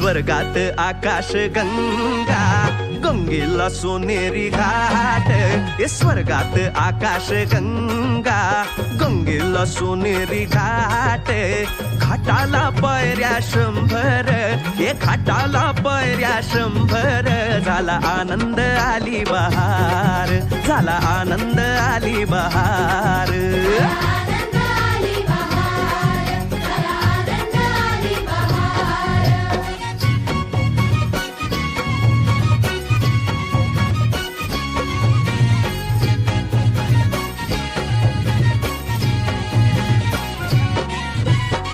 स्वर्गात आकाश गंगा, गंगेला सोनेरी घाट. स्वर्गात आकाश गंगा, गंगेला सोनेरी घाट. घाटाला पायऱ्या 100, घाटाला पायऱ्या 100. झाला आनंद आली बहार, झाला आनंद आली बहार.